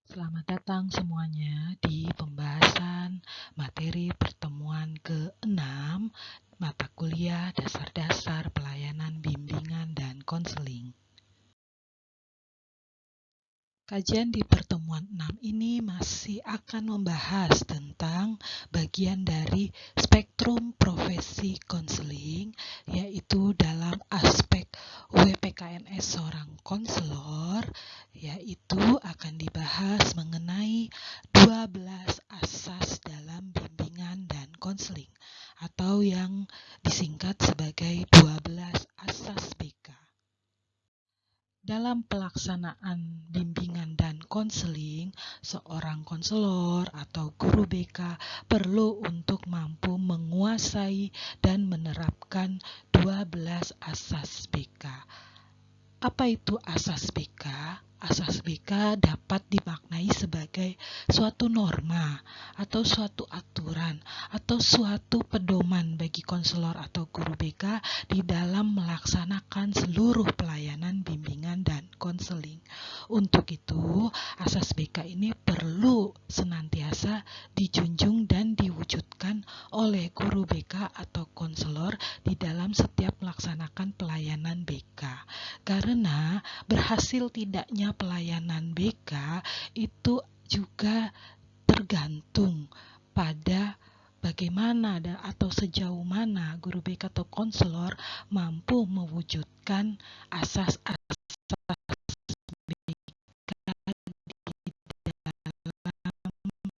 Selamat datang semuanya di pembahasan materi pertemuan ke-6 mata kuliah dasar-dasar pelayanan bimbingan dan konseling. Kajian di pertemuan 6 ini masih akan membahas tentang bagian dari spektrum profesi konseling, yaitu dalam aspek WPKNS seorang konselor, yaitu akan dibahas mengenai 12 asas dalam bimbingan dan konseling, atau yang disingkat sebagai 12 asas BK. Dalam pelaksanaan bimbingan dan konseling, seorang konselor atau guru BK perlu untuk mampu menguasai dan menerapkan 12 asas BK. Apa itu asas BK? Asas BK dapat dimaknai sebagai suatu norma atau suatu aturan atau suatu pedoman bagi konselor atau guru BK di dalam melaksanakan seluruh pelayanan bimbingan dan konseling. Untuk itu, asas BK ini perlu senantiasa dijunjung dan diwujudkan oleh guru BK atau konselor di dalam setiap melaksanakan pelayanan BK. Karena berhasil tidaknya pelayanan BK itu juga tergantung pada bagaimana atau sejauh mana guru BK atau konselor mampu mewujudkan asas-asas BK di dalam setiap pelaksanaan BK.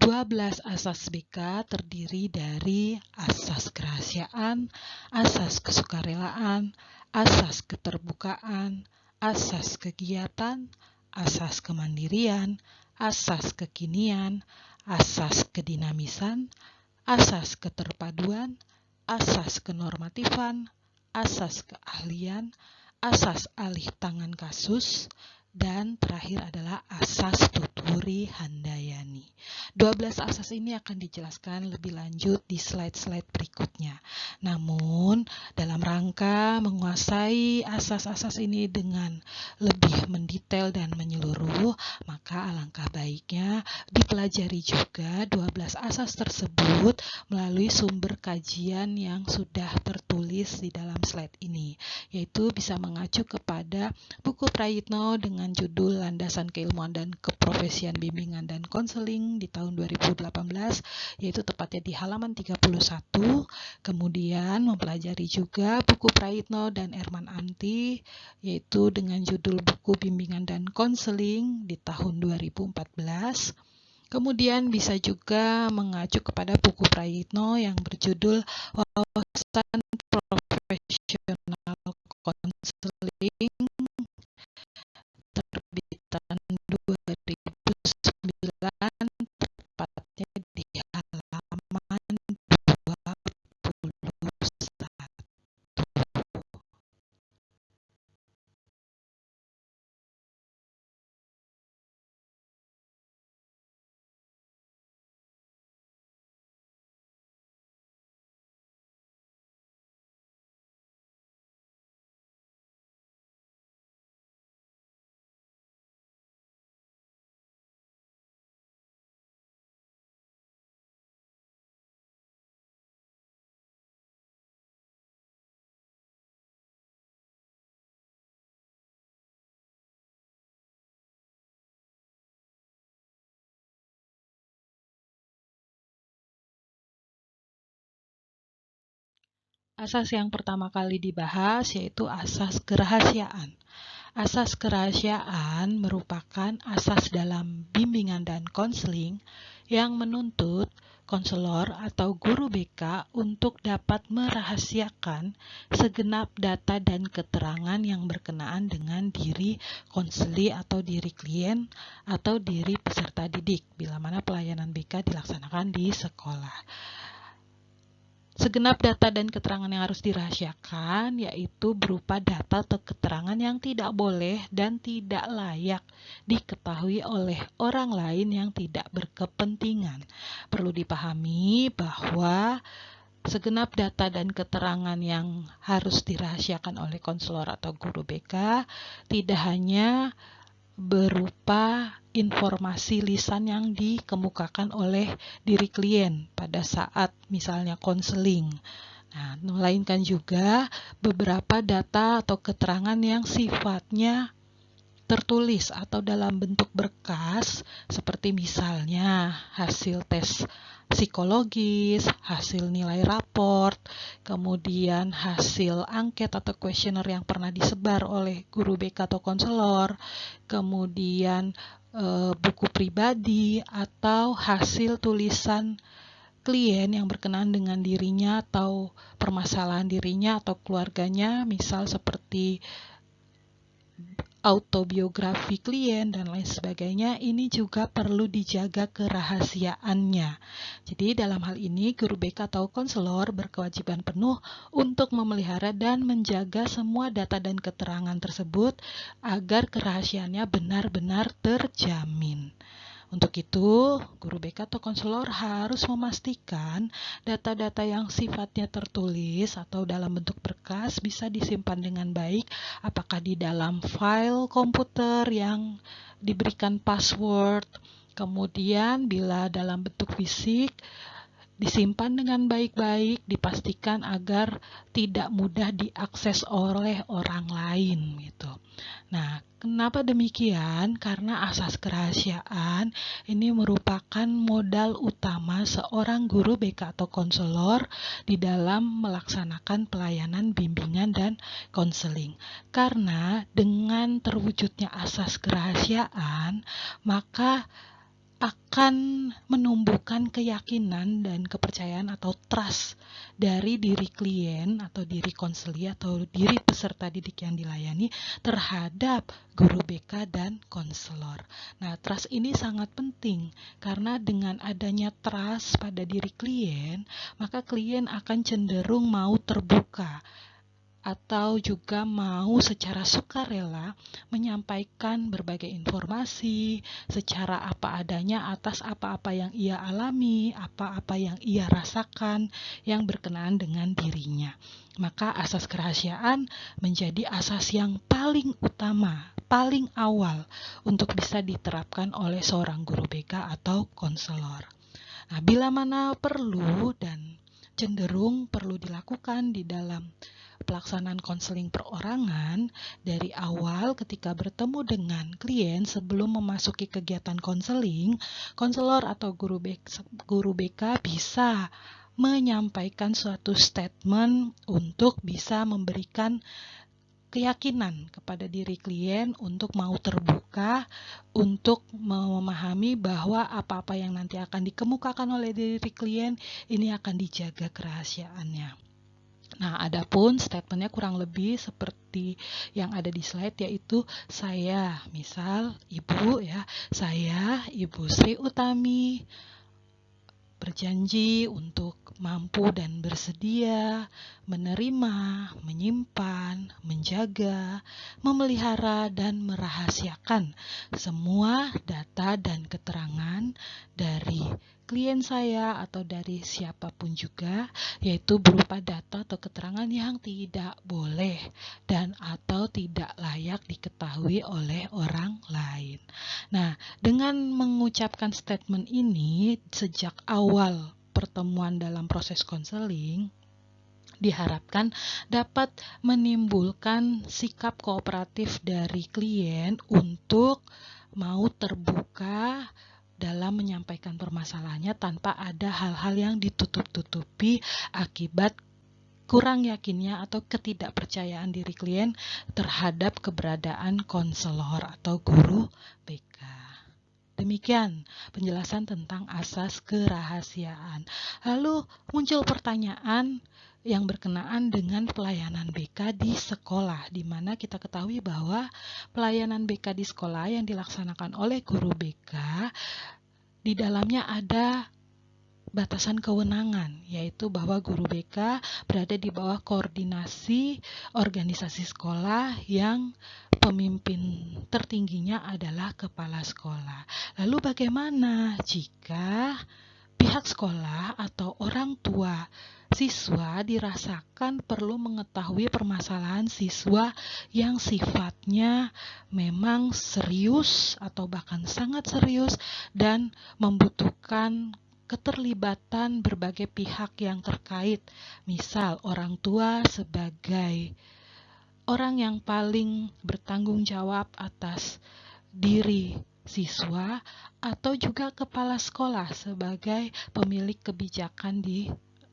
12 asas BK terdiri dari asas kerahasiaan, asas kesukarelaan, asas keterbukaan, asas kegiatan, asas kemandirian, asas kekinian, asas kedinamisan, asas keterpaduan, asas kenormatifan, asas keahlian, asas alih tangan kasus, dan terakhir adalah asas tuturi handayani. 12 asas ini akan dijelaskan lebih lanjut di slide-slide berikutnya. Namun, dalam rangka menguasai asas-asas ini dengan lebih mendetail dan menyeluruh, maka alangkah baiknya dipelajari juga 12 asas tersebut melalui sumber kajian yang sudah tertulis di dalam slide ini, yaitu bisa mengacu kepada buku Prayitno dengan judul Landasan Keilmuan dan Keprofesian Bimbingan dan Konseling di tahun 2018, yaitu tepatnya di halaman 31. Kemudian mempelajari juga buku Prayitno dan Erman Amti, yaitu dengan judul Buku Bimbingan dan Konseling di tahun 2014. Kemudian bisa juga mengacu kepada buku Prayitno yang berjudul Wawasan Profesional Konseling terbitan 2009, tepatnya di halaman 21. Asas yang pertama kali dibahas yaitu asas kerahasiaan. Asas kerahasiaan merupakan asas dalam bimbingan dan konseling yang menuntut konselor atau guru BK untuk dapat merahasiakan segenap data dan keterangan yang berkenaan dengan diri konseli atau diri klien atau diri peserta didik bila mana pelayanan BK dilaksanakan di sekolah. Segenap data dan keterangan yang harus dirahasiakan yaitu berupa data atau keterangan yang tidak boleh dan tidak layak diketahui oleh orang lain yang tidak berkepentingan. Perlu dipahami bahwa segenap data dan keterangan yang harus dirahasiakan oleh konselor atau guru BK tidak hanya berupa informasi lisan yang dikemukakan oleh diri klien pada saat misalnya konseling. Nah, melainkan juga beberapa data atau keterangan yang sifatnya tertulis atau dalam bentuk berkas seperti misalnya hasil tes psikologis, hasil nilai raport, kemudian hasil angket atau kuesioner yang pernah disebar oleh guru BK atau konselor, kemudian buku pribadi atau hasil tulisan klien yang berkenaan dengan dirinya atau permasalahan dirinya atau keluarganya, misal seperti autobiografi klien dan lain sebagainya, ini juga perlu dijaga kerahasiaannya. Jadi dalam hal ini guru BK atau konselor berkewajiban penuh untuk memelihara dan menjaga semua data dan keterangan tersebut agar kerahasiaannya benar-benar terjamin. Untuk itu, guru BK atau konselor harus memastikan data-data yang sifatnya tertulis atau dalam bentuk berkas bisa disimpan dengan baik, apakah di dalam file komputer yang diberikan password, kemudian bila dalam bentuk fisik, disimpan dengan baik-baik, dipastikan agar tidak mudah diakses oleh orang lain gitu. Nah, kenapa demikian? Karena asas kerahasiaan ini merupakan modal utama seorang guru BK atau konselor di dalam melaksanakan pelayanan bimbingan dan konseling. Karena dengan terwujudnya asas kerahasiaan, maka akan menumbuhkan keyakinan dan kepercayaan atau trust dari diri klien atau diri konseli atau diri peserta didik yang dilayani terhadap guru BK dan konselor. Nah, trust ini sangat penting karena dengan adanya trust pada diri klien, maka klien akan cenderung mau terbuka atau juga mau secara sukarela menyampaikan berbagai informasi secara apa adanya atas apa-apa yang ia alami, apa-apa yang ia rasakan yang berkenaan dengan dirinya. Maka asas kerahasiaan menjadi asas yang paling utama, paling awal untuk bisa diterapkan oleh seorang guru BK atau konselor. Nah, bila mana perlu dan cenderung perlu dilakukan di dalam pelaksanaan konseling perorangan dari awal ketika bertemu dengan klien sebelum memasuki kegiatan konseling, konselor atau guru BK bisa menyampaikan suatu statement untuk bisa memberikan keyakinan kepada diri klien untuk mau terbuka, untuk memahami bahwa apa-apa yang nanti akan dikemukakan oleh diri klien ini akan dijaga kerahasiaannya. Nah, adapun statementnya kurang lebih seperti yang ada di slide, yaitu saya, misal Ibu ya, saya Ibu Sri Utami berjanji untuk mampu dan bersedia menerima, menyimpan, menjaga, memelihara, dan merahasiakan semua data dan keterangan dari klien saya atau dari siapapun juga, yaitu berupa data atau keterangan yang tidak boleh dan atau tidak layak diketahui oleh orang lain. Nah, dengan mengucapkan statement ini sejak awal pertemuan dalam proses konseling, diharapkan dapat menimbulkan sikap kooperatif dari klien untuk mau terbuka dalam menyampaikan permasalahannya tanpa ada hal-hal yang ditutup-tutupi akibat kurang yakinnya atau ketidakpercayaan diri klien terhadap keberadaan konselor atau guru BK. Demikian penjelasan tentang asas kerahasiaan. Lalu muncul pertanyaan yang berkenaan dengan pelayanan BK di sekolah, di mana kita ketahui bahwa pelayanan BK di sekolah yang dilaksanakan oleh guru BK, di dalamnya ada batasan kewenangan, yaitu bahwa guru BK berada di bawah koordinasi organisasi sekolah yang pemimpin tertingginya adalah kepala sekolah. Lalu bagaimana jika pihak sekolah atau orang tua siswa dirasakan perlu mengetahui permasalahan siswa yang sifatnya memang serius atau bahkan sangat serius dan membutuhkan keterlibatan berbagai pihak yang terkait, misal orang tua sebagai orang yang paling bertanggung jawab atas diri siswa, atau juga kepala sekolah sebagai pemilik kebijakan di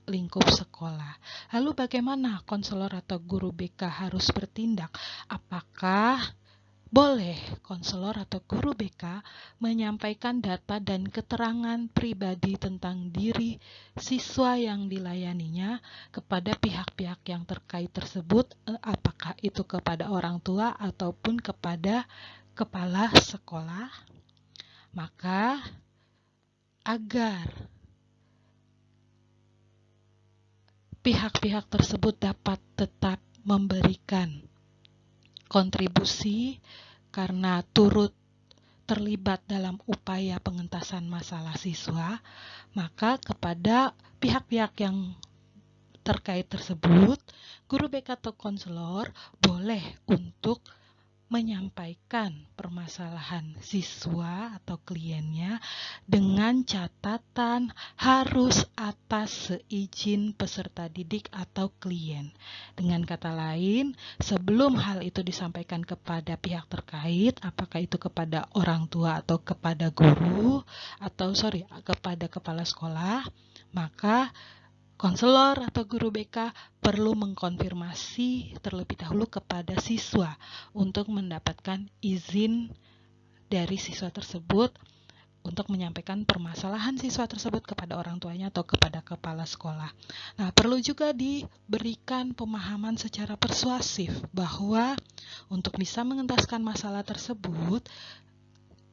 lingkup sekolah. Lalu bagaimana konselor atau guru BK harus bertindak? Apakah boleh konselor atau guru BK menyampaikan data dan keterangan pribadi tentang diri siswa yang dilayaninya kepada pihak-pihak yang terkait tersebut, apakah itu kepada orang tua ataupun kepada kepala sekolah? Maka agar pihak-pihak tersebut dapat tetap memberikan kontribusi karena turut terlibat dalam upaya pengentasan masalah siswa, maka kepada pihak-pihak yang terkait tersebut, guru BK atau konselor boleh untuk menyampaikan permasalahan siswa atau kliennya dengan catatan harus atas seizin peserta didik atau klien. Dengan kata lain, sebelum hal itu disampaikan kepada pihak terkait, apakah itu kepada orang tua atau kepada guru atau kepada kepala sekolah, maka konselor atau guru BK perlu mengkonfirmasi terlebih dahulu kepada siswa untuk mendapatkan izin dari siswa tersebut untuk menyampaikan permasalahan siswa tersebut kepada orang tuanya atau kepada kepala sekolah. Nah, perlu juga diberikan pemahaman secara persuasif bahwa untuk bisa mengentaskan masalah tersebut,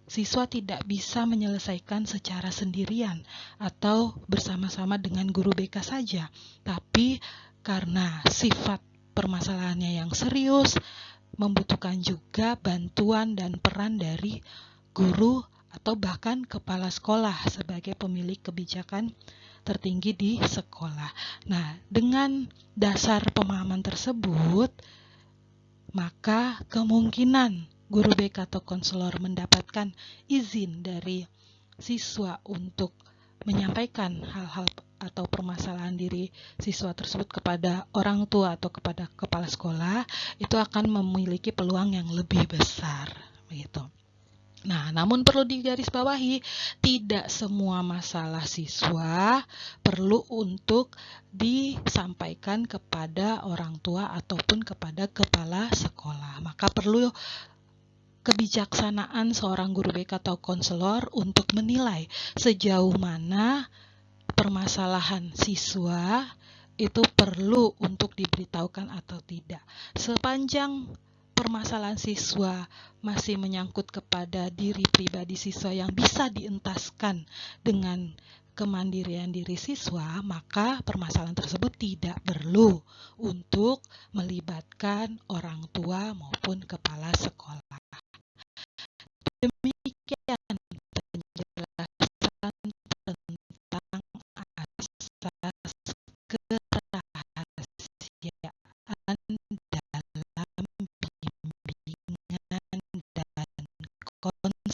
siswa tidak bisa menyelesaikan secara sendirian atau bersama-sama dengan guru BK saja, tapi karena sifat permasalahannya yang serius, membutuhkan juga bantuan dan peran dari guru atau bahkan kepala sekolah sebagai pemilik kebijakan tertinggi di sekolah. Nah, dengan dasar pemahaman tersebut, maka kemungkinan guru BK atau konselor mendapatkan izin dari siswa untuk menyampaikan hal-hal atau permasalahan diri siswa tersebut kepada orang tua atau kepada kepala sekolah, itu akan memiliki peluang yang lebih besar, begitu. Nah, namun perlu digarisbawahi, tidak semua masalah siswa perlu untuk disampaikan kepada orang tua ataupun kepada kepala sekolah. Maka perlu kebijaksanaan seorang guru BK atau konselor untuk menilai sejauh mana permasalahan siswa itu perlu untuk diberitahukan atau tidak. Sepanjang permasalahan siswa masih menyangkut kepada diri pribadi siswa yang bisa dientaskan dengan kemandirian diri siswa, maka permasalahan tersebut tidak perlu untuk melibatkan orang tua maupun kepala sekolah. Demikian penjelasan tentang asas kerahasiaan dalam bimbingan dan konseling.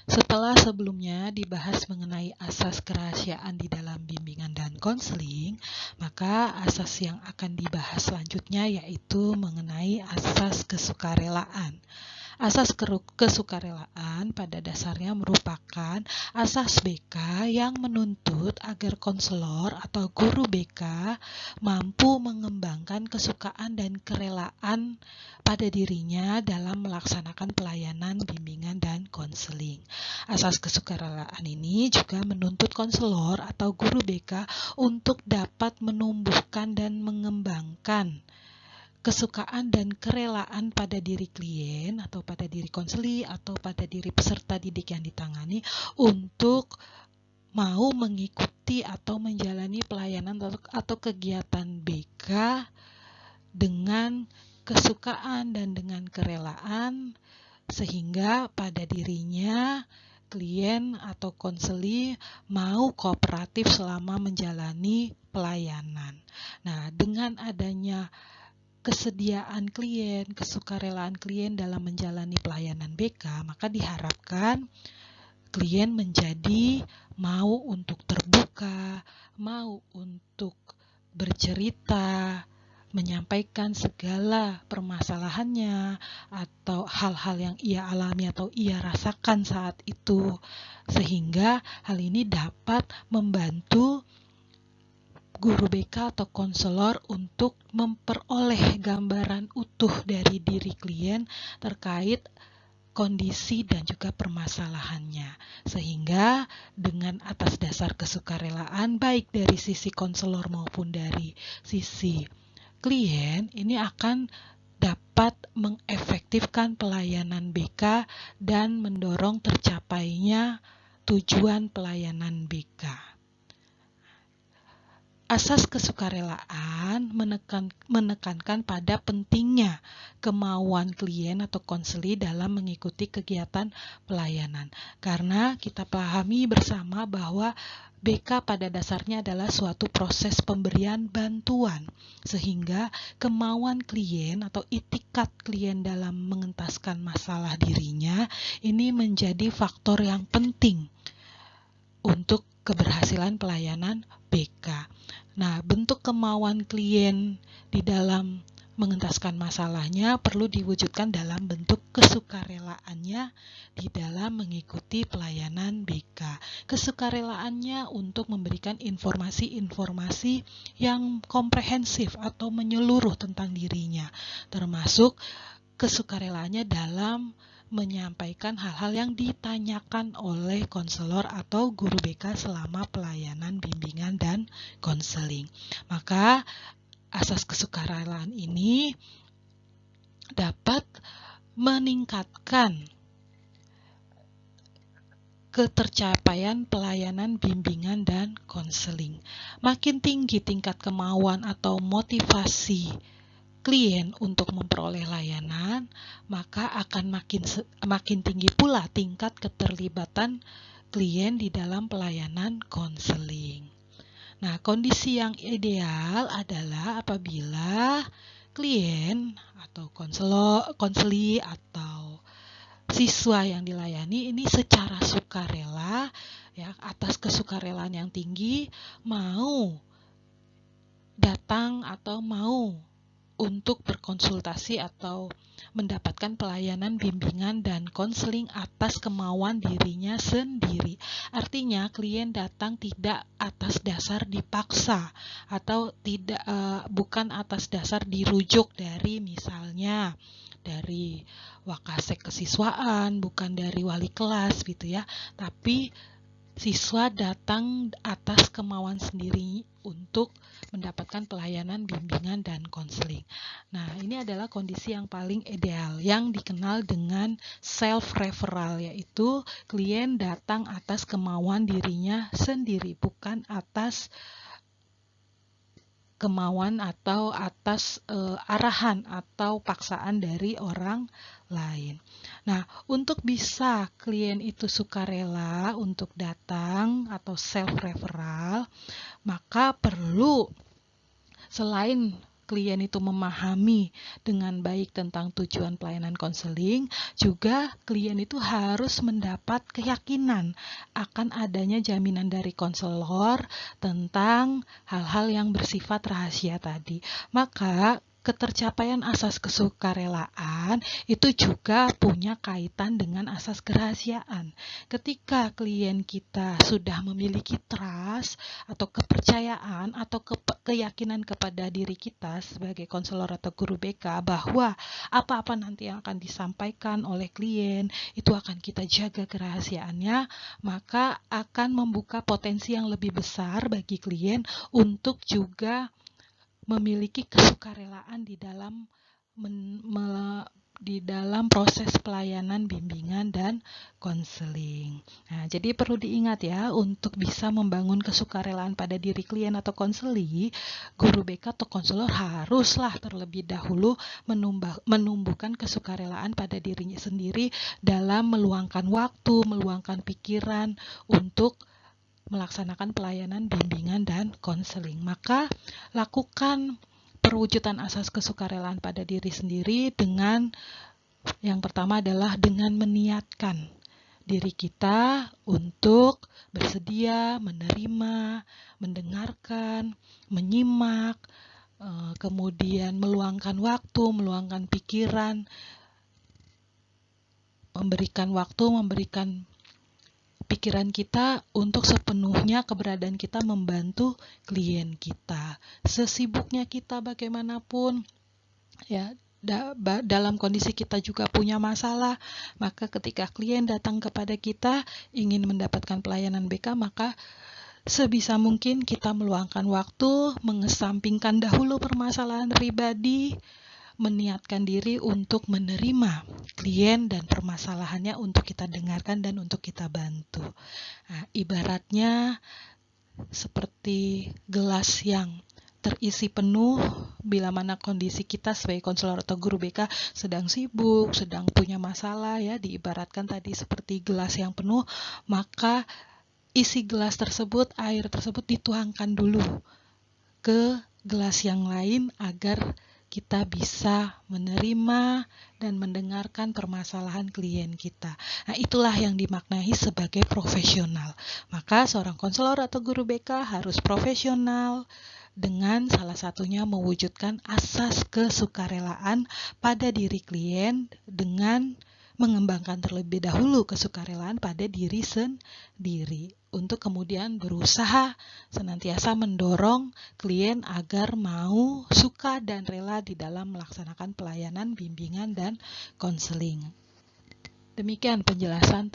Setelah sebelumnya dibahas mengenai asas kerahasiaan di dalam bimbingan dan konseling, maka asas yang akan dibahas selanjutnya yaitu mengenai asas kesukarelaan. Asas kesukarelaan pada dasarnya merupakan asas BK yang menuntut agar konselor atau guru BK mampu mengembangkan kesukaan dan kerelaan pada dirinya dalam melaksanakan pelayanan bimbingan dan konseling. Asas kesukarelaan ini juga menuntut konselor atau guru BK untuk dapat menumbuhkan dan mengembangkan kesukaan dan kerelaan pada diri klien atau pada diri konseli atau pada diri peserta didik yang ditangani untuk mau mengikuti atau menjalani pelayanan atau kegiatan BK dengan kesukaan dan dengan kerelaan, sehingga pada dirinya klien atau konseli mau kooperatif selama menjalani pelayanan. Nah, dengan adanya kesediaan klien, kesukarelaan klien dalam menjalani pelayanan BK, maka diharapkan klien menjadi mau untuk terbuka, mau untuk bercerita, menyampaikan segala permasalahannya atau hal-hal yang ia alami atau ia rasakan saat itu, sehingga hal ini dapat membantu guru BK atau konselor untuk memperoleh gambaran utuh dari diri klien terkait kondisi dan juga permasalahannya, sehingga dengan atas dasar kesukarelaan baik dari sisi konselor maupun dari sisi klien ini akan dapat mengefektifkan pelayanan BK dan mendorong tercapainya tujuan pelayanan BK. Asas kesukarelaan menekankan pada pentingnya kemauan klien atau konseli dalam mengikuti kegiatan pelayanan. Karena kita pahami bersama bahwa BK pada dasarnya adalah suatu proses pemberian bantuan, sehingga kemauan klien atau itikat klien dalam mengentaskan masalah dirinya ini menjadi faktor yang penting untuk keberhasilan pelayanan BK. Nah, bentuk kemauan klien di dalam mengentaskan masalahnya perlu diwujudkan dalam bentuk kesukarelaannya di dalam mengikuti pelayanan BK. Kesukarelaannya untuk memberikan informasi-informasi yang komprehensif atau menyeluruh tentang dirinya, termasuk kesukarelaannya dalam menyampaikan hal-hal yang ditanyakan oleh konselor atau guru BK selama pelayanan bimbingan dan konseling. Maka asas kesukarelaan ini dapat meningkatkan ketercapaian pelayanan bimbingan dan konseling. Makin tinggi tingkat kemauan atau motivasi klien untuk memperoleh layanan, maka akan makin tinggi pula tingkat keterlibatan klien di dalam pelayanan konseling. Nah, kondisi yang ideal adalah apabila klien atau konseli atau siswa yang dilayani ini secara sukarela, ya, atas kesukarelaan yang tinggi mau datang atau mau untuk berkonsultasi atau mendapatkan pelayanan bimbingan dan konseling atas kemauan dirinya sendiri. Artinya klien datang tidak atas dasar dipaksa atau bukan atas dasar dirujuk dari misalnya dari wakasek kesiswaan, bukan dari wali kelas gitu ya, tapi siswa datang atas kemauan sendiri untuk mendapatkan pelayanan bimbingan dan konseling. Nah, ini adalah kondisi yang paling ideal yang dikenal dengan self-referral, yaitu klien datang atas kemauan dirinya sendiri, bukan atas kemauan atau atas arahan atau paksaan dari orang lain. Nah, untuk bisa klien itu sukarela untuk datang atau self-referral, maka perlu selain klien itu memahami dengan baik tentang tujuan pelayanan konseling, juga klien itu harus mendapat keyakinan akan adanya jaminan dari konselor tentang hal-hal yang bersifat rahasia tadi. Maka ketercapaian asas kesukarelaan itu juga punya kaitan dengan asas kerahasiaan. Ketika klien kita sudah memiliki trust atau kepercayaan atau keyakinan kepada diri kita sebagai konselor atau guru BK bahwa apa-apa nanti yang akan disampaikan oleh klien itu akan kita jaga kerahasiaannya, maka akan membuka potensi yang lebih besar bagi klien untuk juga memiliki kesukarelaan di dalam proses pelayanan bimbingan dan konseling. Nah, jadi perlu diingat ya, untuk bisa membangun kesukarelaan pada diri klien atau konseli, guru BK atau konselor haruslah terlebih dahulu menumbuhkan kesukarelaan pada dirinya sendiri dalam meluangkan waktu, meluangkan pikiran untuk melaksanakan pelayanan bimbingan dan konseling. Maka lakukan perwujudan asas kesukarelaan pada diri sendiri dengan yang pertama adalah dengan meniatkan diri kita untuk bersedia menerima, mendengarkan, menyimak, kemudian meluangkan waktu, meluangkan pikiran, memberikan pikiran kita untuk sepenuhnya keberadaan kita membantu klien kita. Sesibuknya kita bagaimanapun, ya, dalam kondisi kita juga punya masalah, maka ketika klien datang kepada kita ingin mendapatkan pelayanan BK, maka sebisa mungkin kita meluangkan waktu, mengesampingkan dahulu permasalahan pribadi, meniatkan diri untuk menerima klien dan permasalahannya untuk kita dengarkan dan untuk kita bantu. Nah, ibaratnya seperti gelas yang terisi penuh bila mana kondisi kita sebagai konselor atau guru BK sedang sibuk, sedang punya masalah, ya, diibaratkan tadi seperti gelas yang penuh, maka isi gelas tersebut, air tersebut dituangkan dulu ke gelas yang lain agar kita bisa menerima dan mendengarkan permasalahan klien kita. Nah, itulah yang dimaknai sebagai profesional. Maka seorang konselor atau guru BK harus profesional dengan salah satunya mewujudkan asas kesukarelaan pada diri klien dengan mengembangkan terlebih dahulu kesukarelaan pada diri sendiri untuk kemudian berusaha senantiasa mendorong klien agar mau, suka, dan rela di dalam melaksanakan pelayanan bimbingan dan konseling. Demikian penjelasan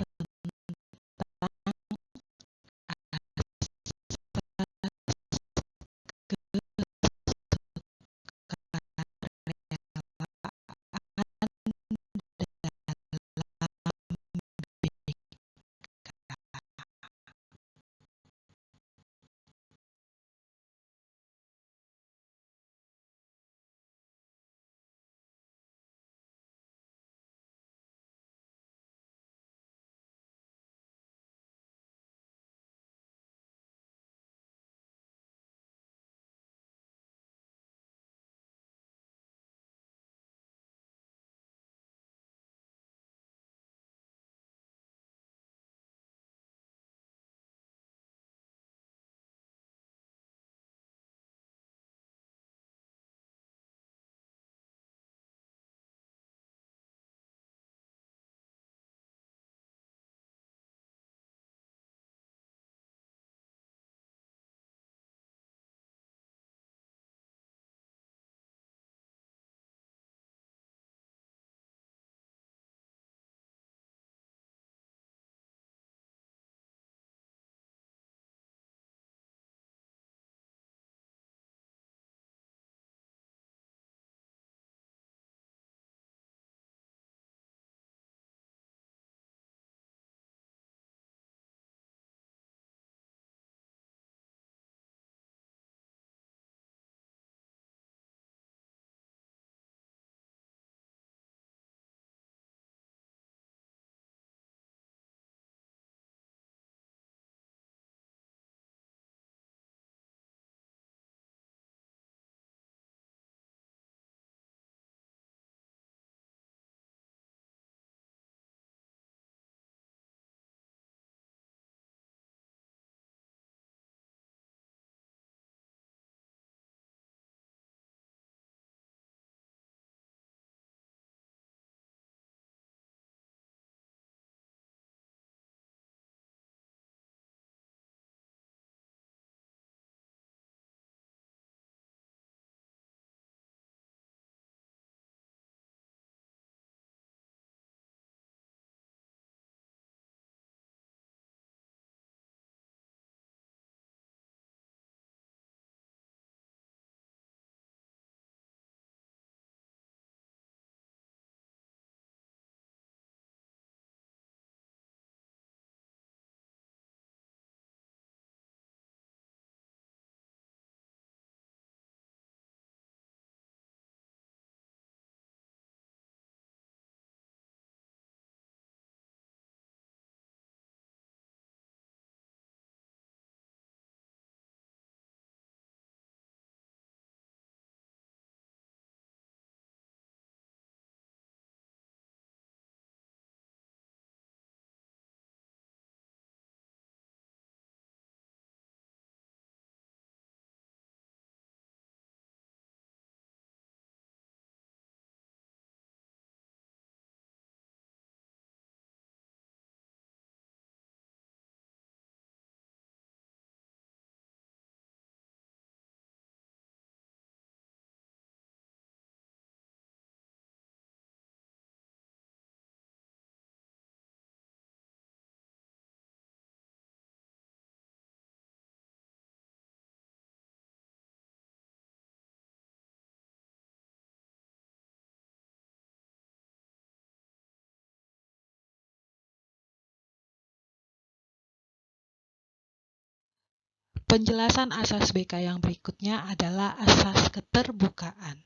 Penjelasan asas BK yang berikutnya adalah asas keterbukaan.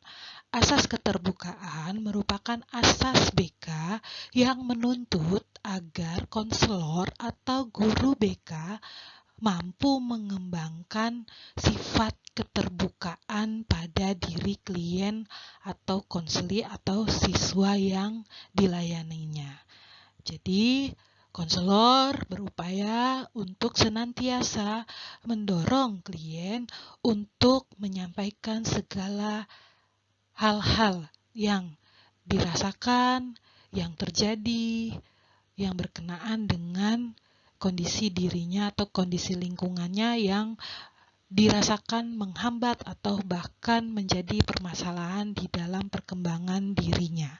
Asas keterbukaan merupakan asas BK yang menuntut agar konselor atau guru BK mampu mengembangkan sifat keterbukaan pada diri klien atau konseli atau siswa yang dilayaninya. Jadi, konselor berupaya untuk senantiasa mendorong klien untuk menyampaikan segala hal-hal yang dirasakan, yang terjadi, yang berkenaan dengan kondisi dirinya atau kondisi lingkungannya yang dirasakan menghambat atau bahkan menjadi permasalahan di dalam perkembangan dirinya.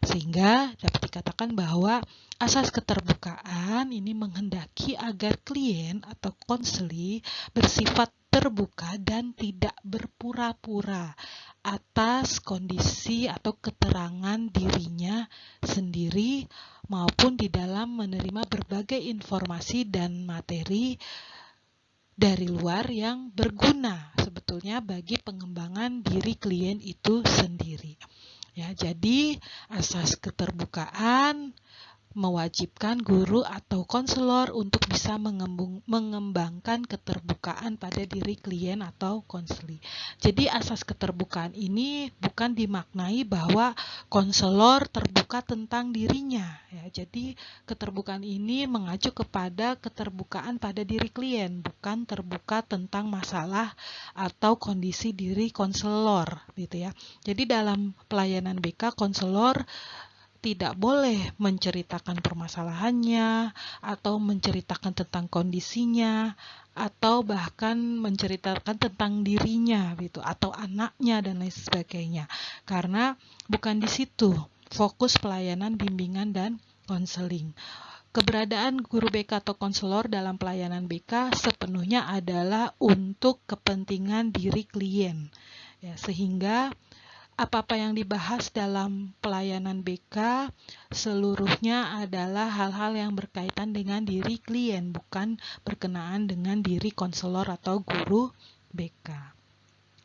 Sehingga dapat dikatakan bahwa asas keterbukaan ini menghendaki agar klien atau konseli bersifat terbuka dan tidak berpura-pura atas kondisi atau keterangan dirinya sendiri maupun di dalam menerima berbagai informasi dan materi dari luar yang berguna sebetulnya bagi pengembangan diri klien itu sendiri. Ya, jadi asas keterbukaan mewajibkan guru atau konselor untuk bisa mengembangkan keterbukaan pada diri klien atau konseli. Jadi asas keterbukaan ini bukan dimaknai bahwa konselor terbuka tentang dirinya. Ya, jadi keterbukaan ini mengacu kepada keterbukaan pada diri klien, bukan terbuka tentang masalah atau kondisi diri konselor, gitu ya. Jadi dalam pelayanan BK, konselor tidak boleh menceritakan permasalahannya atau menceritakan tentang kondisinya atau bahkan menceritakan tentang dirinya gitu atau anaknya dan lain sebagainya. Karena bukan di situ fokus pelayanan bimbingan dan konseling. Keberadaan guru BK atau konselor dalam pelayanan BK sepenuhnya adalah untuk kepentingan diri klien. Ya, sehingga apa-apa yang dibahas dalam pelayanan BK seluruhnya adalah hal-hal yang berkaitan dengan diri klien, bukan berkenaan dengan diri konselor atau guru BK.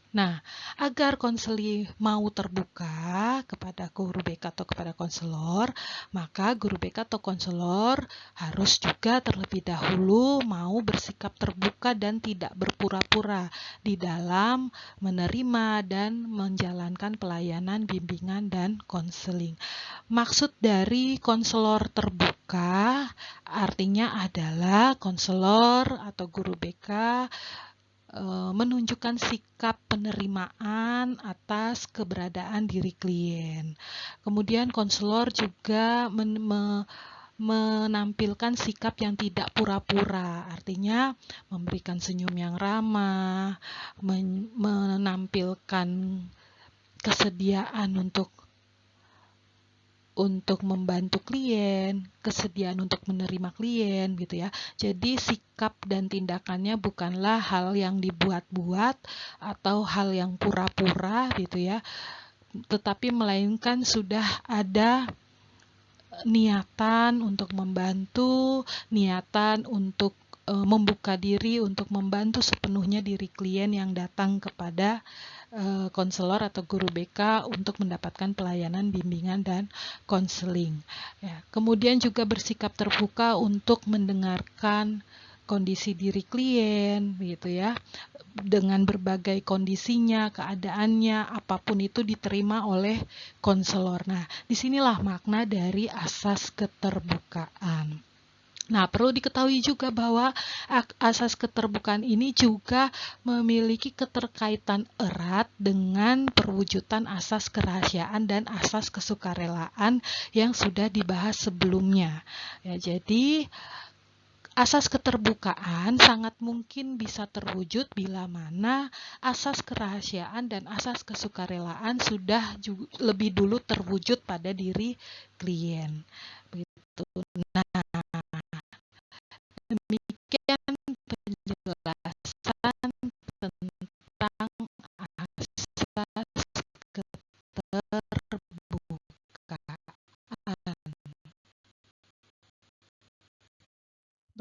Nah, agar konseli mau terbuka kepada guru BK atau kepada konselor, maka guru BK atau konselor harus juga terlebih dahulu mau bersikap terbuka dan tidak berpura-pura di dalam menerima dan menjalankan pelayanan bimbingan dan konseling. Maksud dari konselor terbuka artinya adalah konselor atau guru BK menunjukkan sikap penerimaan atas keberadaan diri klien. Kemudian konselor juga menampilkan sikap yang tidak pura-pura, artinya memberikan senyum yang ramah, menampilkan kesediaan untuk membantu klien, kesediaan untuk menerima klien gitu ya. Jadi sikap dan tindakannya bukanlah hal yang dibuat-buat atau hal yang pura-pura gitu ya, tetapi melainkan sudah ada niatan untuk membantu, niatan untuk membuka diri untuk membantu sepenuhnya diri klien yang datang kepada konselor atau guru BK untuk mendapatkan pelayanan bimbingan dan konseling. Ya, kemudian juga bersikap terbuka untuk mendengarkan kondisi diri klien, gitu ya, dengan berbagai kondisinya, keadaannya, apapun itu diterima oleh konselor. Nah, disinilah makna dari asas keterbukaan. Nah, perlu diketahui juga bahwa asas keterbukaan ini juga memiliki keterkaitan erat dengan perwujudan asas kerahasiaan dan asas kesukarelaan yang sudah dibahas sebelumnya. Ya, jadi asas keterbukaan sangat mungkin bisa terwujud bila mana asas kerahasiaan dan asas kesukarelaan sudah lebih dulu terwujud pada diri klien. Begitu. Nah, demikian penjelasan tentang asas keterbukaan.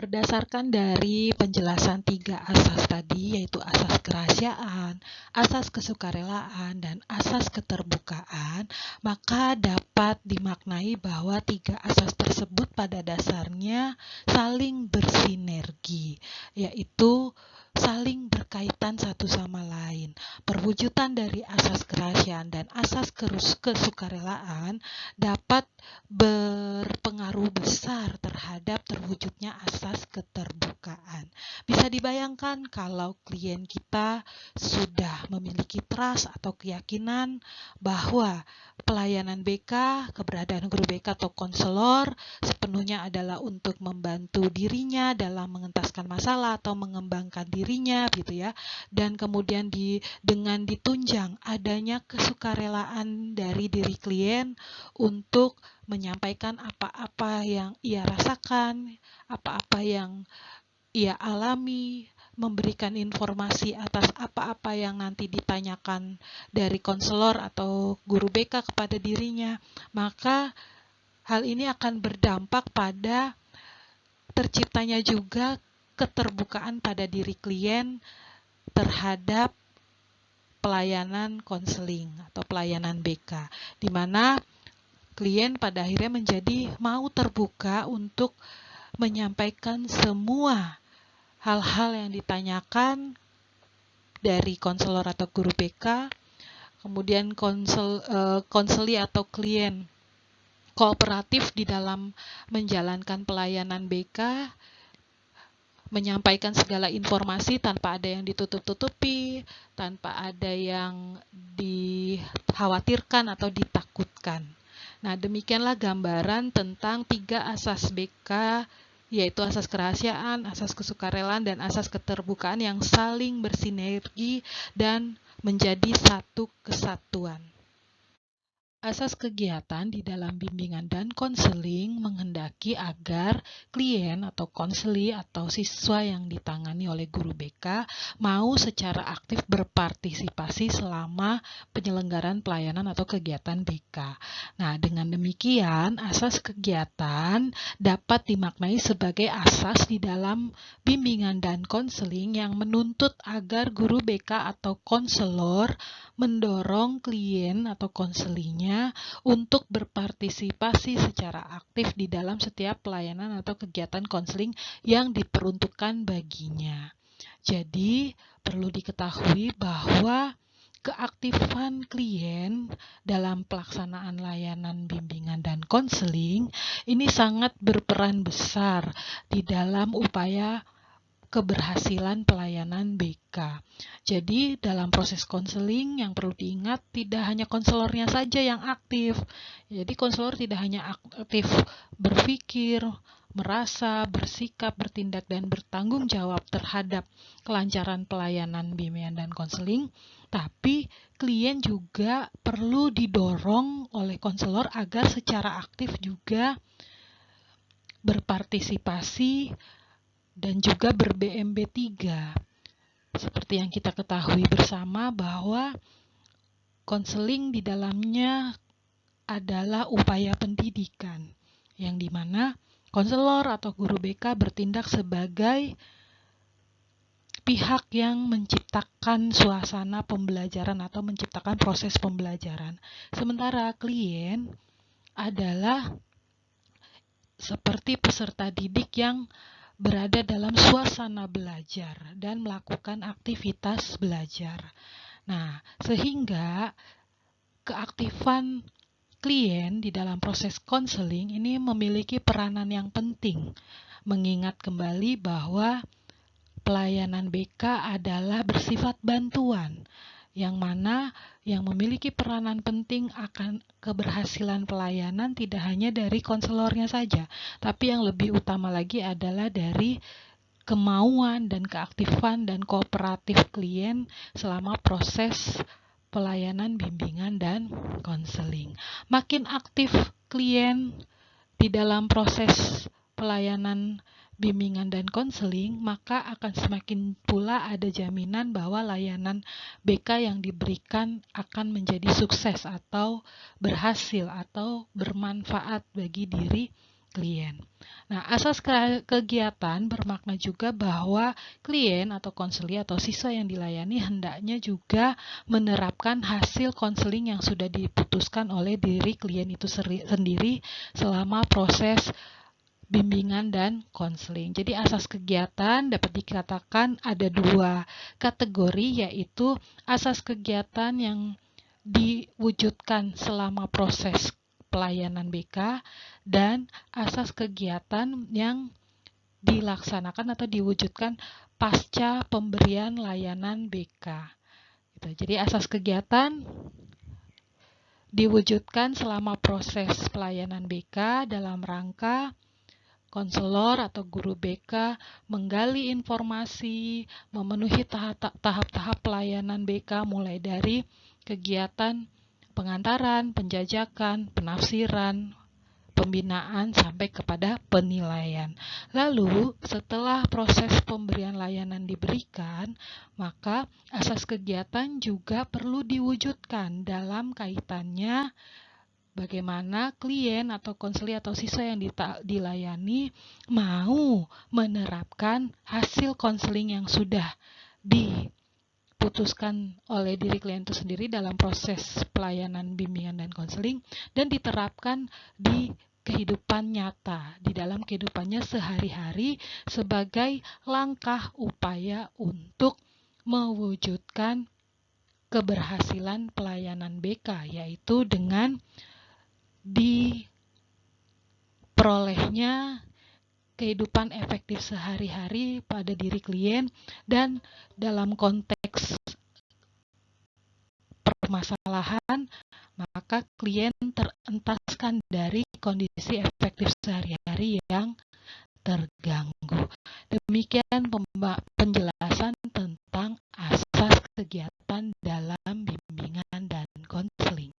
Berdasarkan dari penjelasan 3 asas tadi, yaitu asas kerahasiaan, asas kesukarelaan, dan asas keterbukaan, maka dapat dimaknai bahwa 3 asas tersebut pada dasarnya saling bersinergi, yaitu saling berkaitan satu sama lain. Perwujudan dari asas kerahasiaan dan asas kesukarelaan dapat berpengaruh besar terhadap terwujudnya asas keterbukaan. Bisa dibayangkan kalau klien kita sudah memiliki trust atau keyakinan bahwa pelayanan BK, keberadaan guru BK atau konselor sepenuhnya adalah untuk membantu dirinya dalam mengentaskan masalah atau mengembangkan dirinya gitu ya. Dan kemudian dengan ditunjang adanya kesukarelaan dari diri klien untuk menyampaikan apa-apa yang ia rasakan, apa-apa yang ia alami, memberikan informasi atas apa-apa yang nanti ditanyakan dari konselor atau guru BK kepada dirinya, maka hal ini akan berdampak pada terciptanya juga keterbukaan pada diri klien terhadap pelayanan konseling atau pelayanan BK, di mana klien pada akhirnya menjadi mau terbuka untuk menyampaikan semua hal-hal yang ditanyakan dari konselor atau guru BK, kemudian konseli atau klien kooperatif di dalam menjalankan pelayanan BK, menyampaikan segala informasi tanpa ada yang ditutup-tutupi, tanpa ada yang dikhawatirkan atau ditakutkan. Nah, demikianlah gambaran tentang 3 asas BK, yaitu asas kerahasiaan, asas kesukarelaan, dan asas keterbukaan yang saling bersinergi dan menjadi satu kesatuan. Asas kegiatan di dalam bimbingan dan konseling menghendaki agar klien atau konseli atau siswa yang ditangani oleh guru BK mau secara aktif berpartisipasi selama penyelenggaraan pelayanan atau kegiatan BK. Nah, dengan demikian asas kegiatan dapat dimaknai sebagai asas di dalam bimbingan dan konseling yang menuntut agar guru BK atau konselor mendorong klien atau konselinya untuk berpartisipasi secara aktif di dalam setiap pelayanan atau kegiatan konseling yang diperuntukkan baginya. Jadi, perlu diketahui bahwa keaktifan klien dalam pelaksanaan layanan bimbingan dan konseling ini sangat berperan besar di dalam upaya keberhasilan pelayanan BK. Jadi dalam proses konseling yang perlu diingat tidak hanya konselornya saja yang aktif. Jadi konselor tidak hanya aktif berpikir, merasa, bersikap, bertindak, dan bertanggung jawab terhadap kelancaran pelayanan bimbingan dan konseling, tapi klien juga perlu didorong oleh konselor agar secara aktif juga berpartisipasi dan juga ber-BMB 3. Seperti yang kita ketahui bersama bahwa konseling di dalamnya adalah upaya pendidikan, yang dimana konselor atau guru BK bertindak sebagai pihak yang menciptakan suasana pembelajaran atau menciptakan proses pembelajaran. Sementara klien adalah seperti peserta didik yang berada dalam suasana belajar dan melakukan aktivitas belajar. Nah, sehingga keaktifan klien di dalam proses konseling ini memiliki peranan yang penting, mengingat kembali bahwa pelayanan BK adalah bersifat bantuan, yang mana yang memiliki peranan penting akan keberhasilan pelayanan tidak hanya dari konselornya saja, tapi yang lebih utama lagi adalah dari kemauan dan keaktifan dan kooperatif klien selama proses pelayanan bimbingan dan konseling. Makin aktif klien di dalam proses pelayanan bimbingan dan konseling, maka akan semakin pula ada jaminan bahwa layanan BK yang diberikan akan menjadi sukses atau berhasil atau bermanfaat bagi diri klien. Nah, asas kegiatan bermakna juga bahwa klien atau konseli atau siswa yang dilayani hendaknya juga menerapkan hasil konseling yang sudah diputuskan oleh diri klien itu sendiri selama proses bimbingan dan konseling. Jadi asas kegiatan dapat dikatakan ada dua kategori, yaitu asas kegiatan yang diwujudkan selama proses pelayanan BK dan asas kegiatan yang dilaksanakan atau diwujudkan pasca pemberian layanan BK. Gitu. Jadi asas kegiatan diwujudkan selama proses pelayanan BK dalam rangka konselor atau guru BK menggali informasi, memenuhi tahap-tahap pelayanan BK mulai dari kegiatan pengantaran, penjajakan, penafsiran, pembinaan sampai kepada penilaian. Lalu setelah proses pemberian layanan diberikan, maka asas kegiatan juga perlu diwujudkan dalam kaitannya bagaimana klien atau konseli atau siswa yang dilayani mau menerapkan hasil konseling yang sudah diputuskan oleh diri klien itu sendiri dalam proses pelayanan bimbingan dan konseling dan diterapkan di kehidupan nyata, di dalam kehidupannya sehari-hari sebagai langkah upaya untuk mewujudkan keberhasilan pelayanan BK, yaitu dengan diperolehnya kehidupan efektif sehari-hari pada diri klien dan dalam konteks permasalahan, maka klien terentaskan dari kondisi efektif sehari-hari yang terganggu. Demikian penjelasan tentang asas kegiatan dalam bimbingan dan konseling.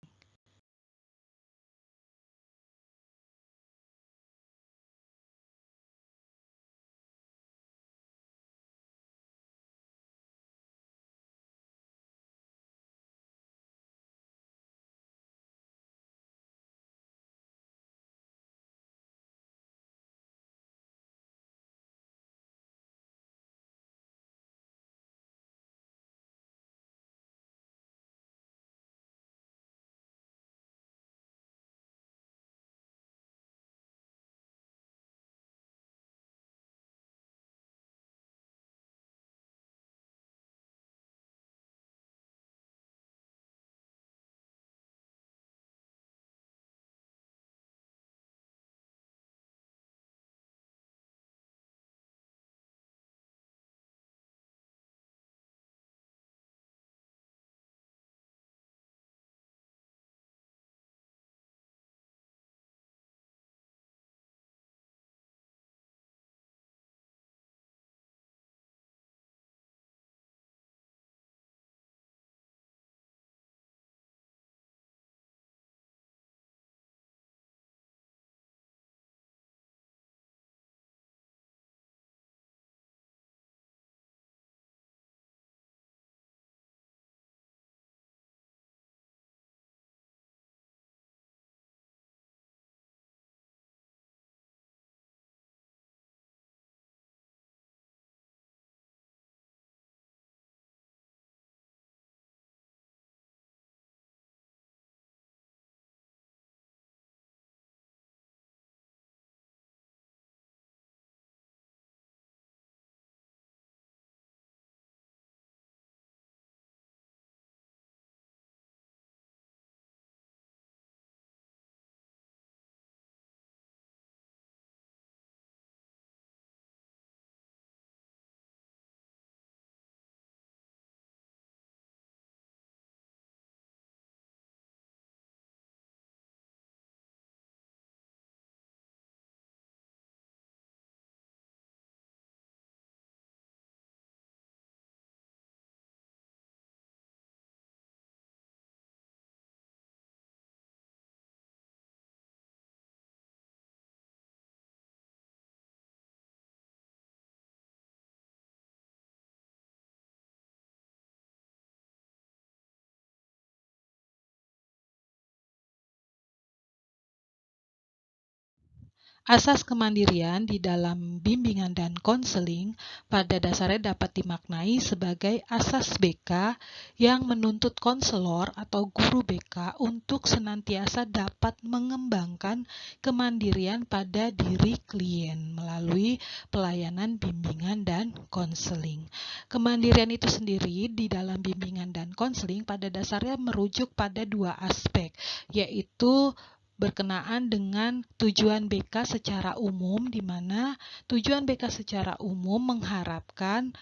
Asas kemandirian di dalam bimbingan dan konseling pada dasarnya dapat dimaknai sebagai asas BK yang menuntut konselor atau guru BK untuk senantiasa dapat mengembangkan kemandirian pada diri klien melalui pelayanan bimbingan dan konseling. Kemandirian itu sendiri di dalam bimbingan dan konseling pada dasarnya merujuk pada dua aspek, yaitu berkenaan dengan tujuan BK secara umum, di mana tujuan BK secara umum mengharapkan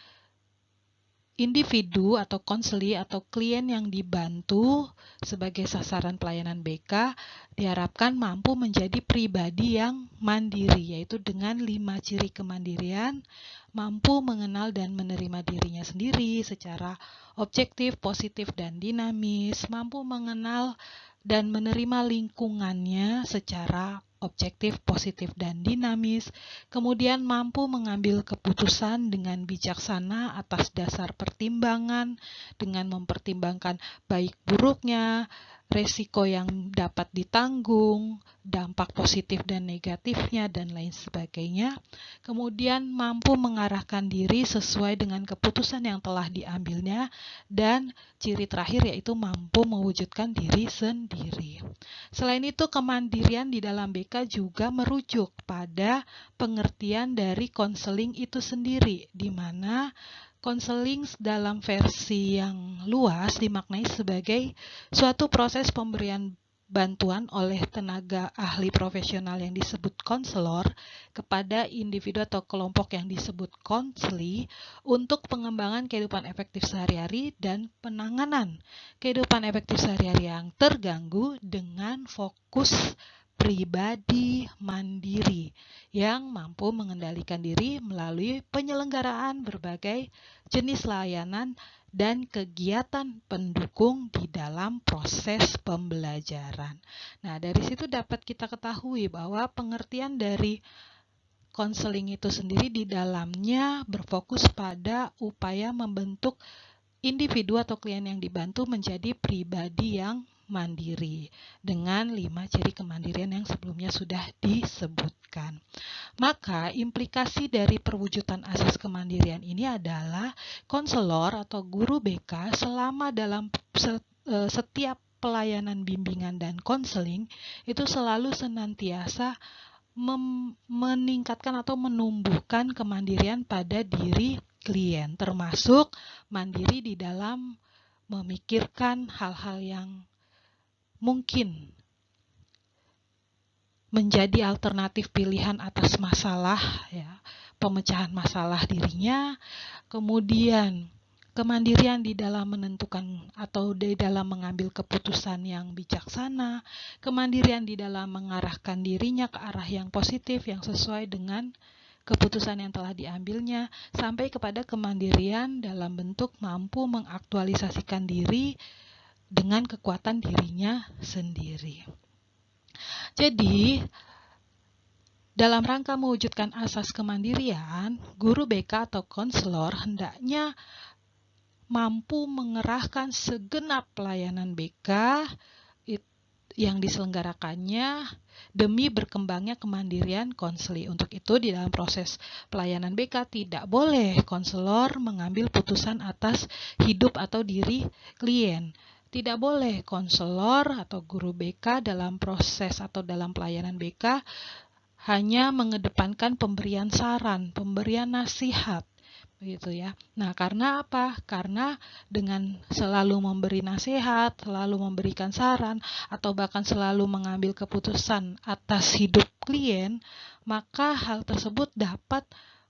individu atau konseli atau klien yang dibantu sebagai sasaran pelayanan BK diharapkan mampu menjadi pribadi yang mandiri, yaitu dengan 5 ciri kemandirian: mampu mengenal dan menerima dirinya sendiri secara objektif, positif, dan dinamis, mampu mengenal dan menerima lingkungannya secara objektif, positif, dan dinamis, kemudian mampu mengambil keputusan dengan bijaksana atas dasar pertimbangan, dengan mempertimbangkan baik buruknya, resiko yang dapat ditanggung, dampak positif dan negatifnya, dan lain sebagainya. Kemudian mampu mengarahkan diri sesuai dengan keputusan yang telah diambilnya, dan ciri terakhir yaitu mampu mewujudkan diri sendiri. Selain itu, kemandirian di dalam BK juga merujuk pada pengertian dari konseling itu sendiri, di mana konseling dalam versi yang luas dimaknai sebagai suatu proses pemberian bantuan oleh tenaga ahli profesional yang disebut konselor kepada individu atau kelompok yang disebut konseli untuk pengembangan kehidupan efektif sehari-hari dan penanganan kehidupan efektif sehari-hari yang terganggu dengan fokus pribadi mandiri yang mampu mengendalikan diri melalui penyelenggaraan berbagai jenis layanan dan kegiatan pendukung di dalam proses pembelajaran. Nah, dari situ dapat kita ketahui bahwa pengertian dari konseling itu sendiri di dalamnya berfokus pada upaya membentuk individu atau klien yang dibantu menjadi pribadi yang mandiri dengan 5 ciri kemandirian yang sebelumnya sudah disebutkan. Maka implikasi dari perwujudan asas kemandirian ini adalah konselor atau guru BK selama dalam setiap pelayanan bimbingan dan konseling itu selalu senantiasa meningkatkan atau menumbuhkan kemandirian pada diri klien, termasuk mandiri di dalam memikirkan hal-hal yang mungkin menjadi alternatif pilihan atas masalah, ya, pemecahan masalah dirinya, kemudian kemandirian di dalam menentukan atau di dalam mengambil keputusan yang bijaksana, kemandirian di dalam mengarahkan dirinya ke arah yang positif yang sesuai dengan keputusan yang telah diambilnya, sampai kepada kemandirian dalam bentuk mampu mengaktualisasikan diri dengan kekuatan dirinya sendiri. Jadi, dalam rangka mewujudkan asas kemandirian, guru BK atau konselor hendaknya mampu mengerahkan segenap pelayanan BK yang diselenggarakannya demi berkembangnya kemandirian konseli. Untuk itu, di dalam proses pelayanan BK tidak boleh konselor mengambil putusan atas hidup atau diri klien. Tidak boleh konselor atau guru BK dalam proses atau dalam pelayanan BK hanya mengedepankan pemberian saran, pemberian nasihat, begitu ya. Nah, karena apa? Karena dengan selalu memberi nasihat, selalu memberikan saran, atau bahkan selalu mengambil keputusan atas hidup klien, maka hal tersebut dapat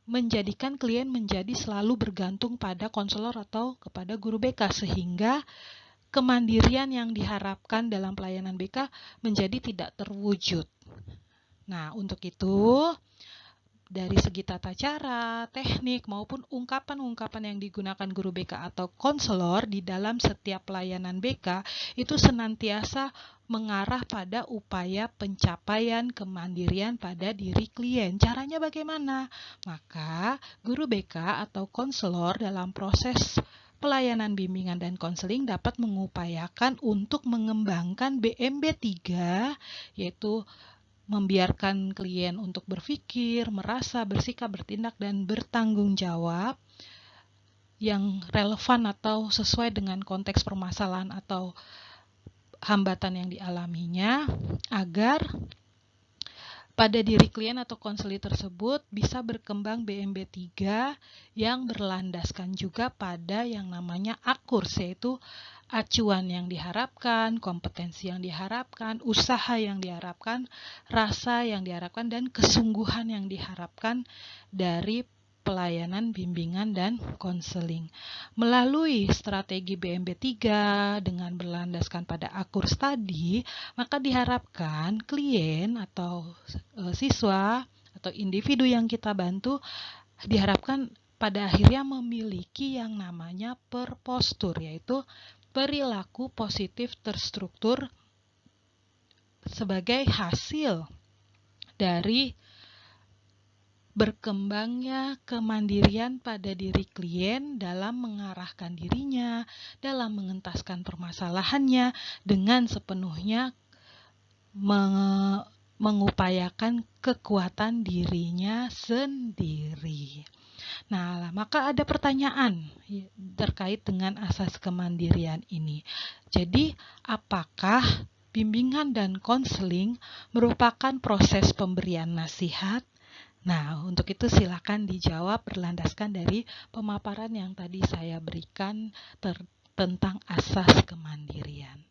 menjadikan klien menjadi selalu bergantung pada konselor atau kepada guru BK, sehingga kemandirian yang diharapkan dalam pelayanan BK menjadi tidak terwujud. Nah, untuk itu, dari segi tata cara, teknik, maupun ungkapan-ungkapan yang digunakan guru BK atau konselor di dalam setiap pelayanan BK itu senantiasa mengarah pada upaya pencapaian kemandirian pada diri klien. Caranya bagaimana? Maka, guru BK atau konselor dalam proses pelayanan bimbingan dan konseling dapat mengupayakan untuk mengembangkan BMB 3, yaitu membiarkan klien untuk berpikir, merasa, bersikap, bertindak, dan bertanggung jawab yang relevan atau sesuai dengan konteks permasalahan atau hambatan yang dialaminya, agar pada diri klien atau konseli tersebut bisa berkembang BMB3 yang berlandaskan juga pada yang namanya AKURS, yaitu acuan yang diharapkan, kompetensi yang diharapkan, usaha yang diharapkan, rasa yang diharapkan, dan kesungguhan yang diharapkan dari pelayanan, bimbingan, dan konseling. Melalui strategi BMB3 dengan berlandaskan pada AKURS tadi, maka diharapkan klien atau siswa atau individu yang kita bantu diharapkan pada akhirnya memiliki yang namanya perpostur, yaitu perilaku positif terstruktur sebagai hasil dari berkembangnya kemandirian pada diri klien dalam mengarahkan dirinya, dalam mengentaskan permasalahannya dengan sepenuhnya mengupayakan kekuatan dirinya sendiri. Nah, maka ada pertanyaan terkait dengan asas kemandirian ini. Jadi, apakah bimbingan dan konseling merupakan proses pemberian nasihat? Nah, untuk itu silakan dijawab berlandaskan dari pemaparan yang tadi saya berikan tentang asas kemandirian.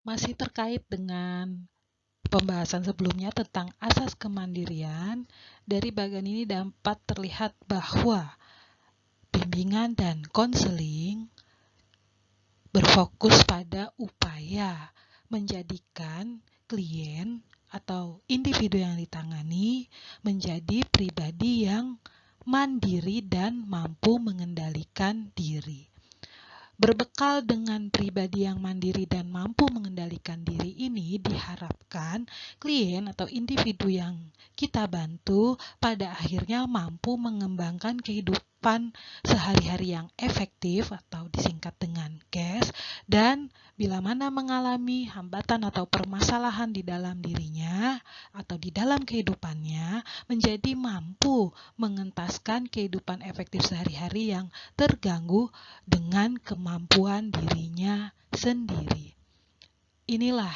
Masih terkait dengan pembahasan sebelumnya tentang asas kemandirian, dari bagian ini dapat terlihat bahwa bimbingan dan konseling berfokus pada upaya menjadikan klien atau individu yang ditangani menjadi pribadi yang mandiri dan mampu mengendalikan diri. Berbekal dengan pribadi yang mandiri dan mampu mengendalikan diri ini, diharapkan klien atau individu yang kita bantu pada akhirnya mampu mengembangkan kehidupan sehari-hari yang efektif atau disingkat dengan CAS, dan bila mana mengalami hambatan atau permasalahan di dalam dirinya atau di dalam kehidupannya, menjadi mampu mengentaskan kehidupan efektif sehari-hari yang terganggu dengan kemampuan dirinya sendiri. Inilah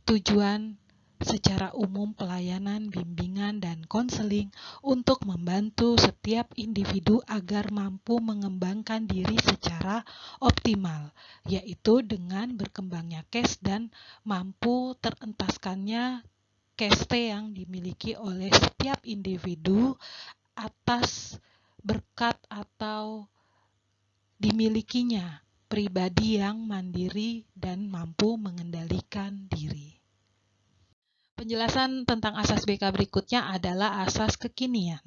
tujuan secara umum pelayanan, bimbingan, dan konseling untuk membantu setiap individu agar mampu mengembangkan diri secara optimal, yaitu dengan berkembangnya CAS dan mampu terentaskannya CAST yang dimiliki oleh setiap individu atas berkat atau dimilikinya pribadi yang mandiri dan mampu mengendalikan diri. Penjelasan tentang asas BK berikutnya adalah asas kekinian.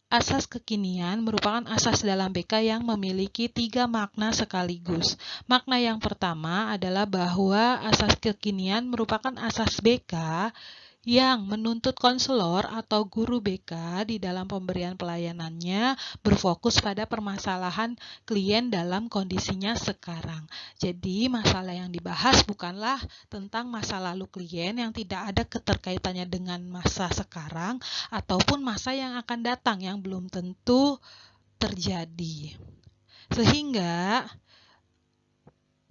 Asas kekinian merupakan asas dalam BK yang memiliki 3 makna sekaligus. Makna yang pertama adalah bahwa asas kekinian merupakan asas BK yang menuntut konselor atau guru BK di dalam pemberian pelayanannya berfokus pada permasalahan klien dalam kondisinya sekarang. Jadi masalah yang dibahas bukanlah tentang masa lalu klien yang tidak ada keterkaitannya dengan masa sekarang ataupun masa yang akan datang yang belum tentu terjadi. Sehingga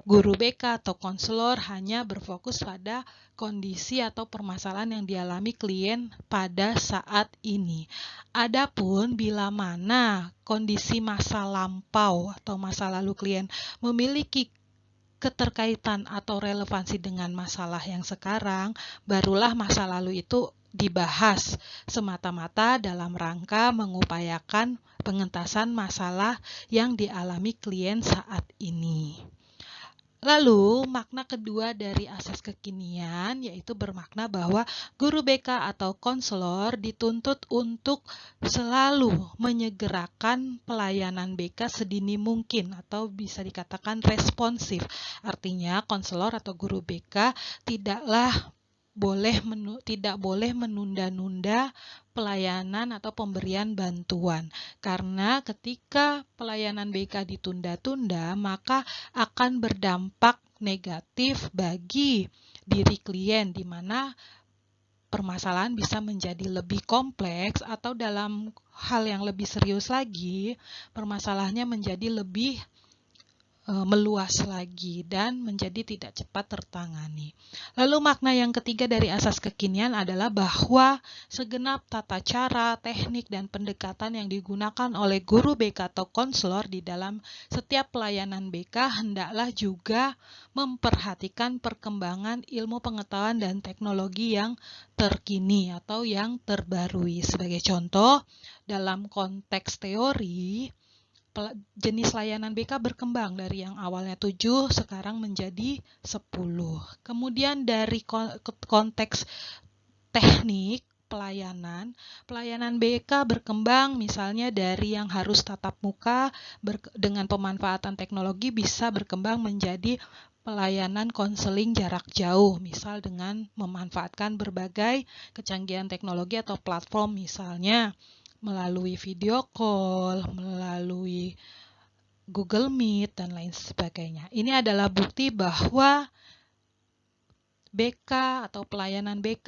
guru BK atau konselor hanya berfokus pada kondisi atau permasalahan yang dialami klien pada saat ini. Adapun bila mana kondisi masa lampau atau masa lalu klien memiliki keterkaitan atau relevansi dengan masalah yang sekarang, barulah masa lalu itu dibahas semata-mata dalam rangka mengupayakan pengentasan masalah yang dialami klien saat ini. Lalu, makna kedua dari asas kekinian yaitu bermakna bahwa guru BK atau konselor dituntut untuk selalu menyegerakan pelayanan BK sedini mungkin atau bisa dikatakan responsif. Artinya, konselor atau guru BK tidak boleh menunda-nunda pelayanan atau pemberian bantuan, karena ketika pelayanan BK ditunda-tunda maka akan berdampak negatif bagi diri klien, di mana permasalahan bisa menjadi lebih kompleks atau dalam hal yang lebih serius lagi permasalahannya menjadi lebih meluas lagi dan menjadi tidak cepat tertangani. Lalu makna yang ketiga dari asas kekinian adalah bahwa segenap tata cara, teknik, dan pendekatan yang digunakan oleh guru BK atau konselor di dalam setiap pelayanan BK hendaklah juga memperhatikan perkembangan ilmu pengetahuan dan teknologi yang terkini atau yang terbarui. Sebagai contoh, dalam konteks teori, jenis layanan BK berkembang dari yang awalnya 7 sekarang menjadi 10. Kemudian dari konteks teknik pelayanan BK berkembang misalnya dari yang harus tatap muka dengan pemanfaatan teknologi bisa berkembang menjadi pelayanan konseling jarak jauh, misal dengan memanfaatkan berbagai kecanggihan teknologi atau platform, misalnya melalui video call, melalui Google Meet, dan lain sebagainya. Ini adalah bukti bahwa BK atau pelayanan BK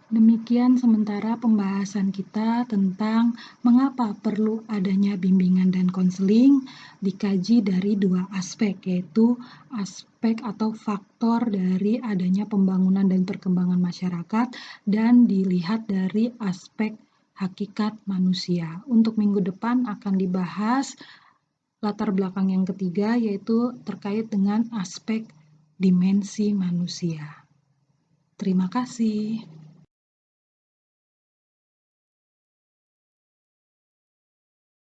Demikian sementara pembahasan kita tentang mengapa perlu adanya bimbingan dan konseling dikaji dari dua aspek, yaitu aspek atau faktor dari adanya pembangunan dan perkembangan masyarakat dan dilihat dari aspek hakikat manusia. Untuk minggu depan akan dibahas latar belakang yang ketiga, yaitu terkait dengan aspek dimensi manusia. Terima kasih.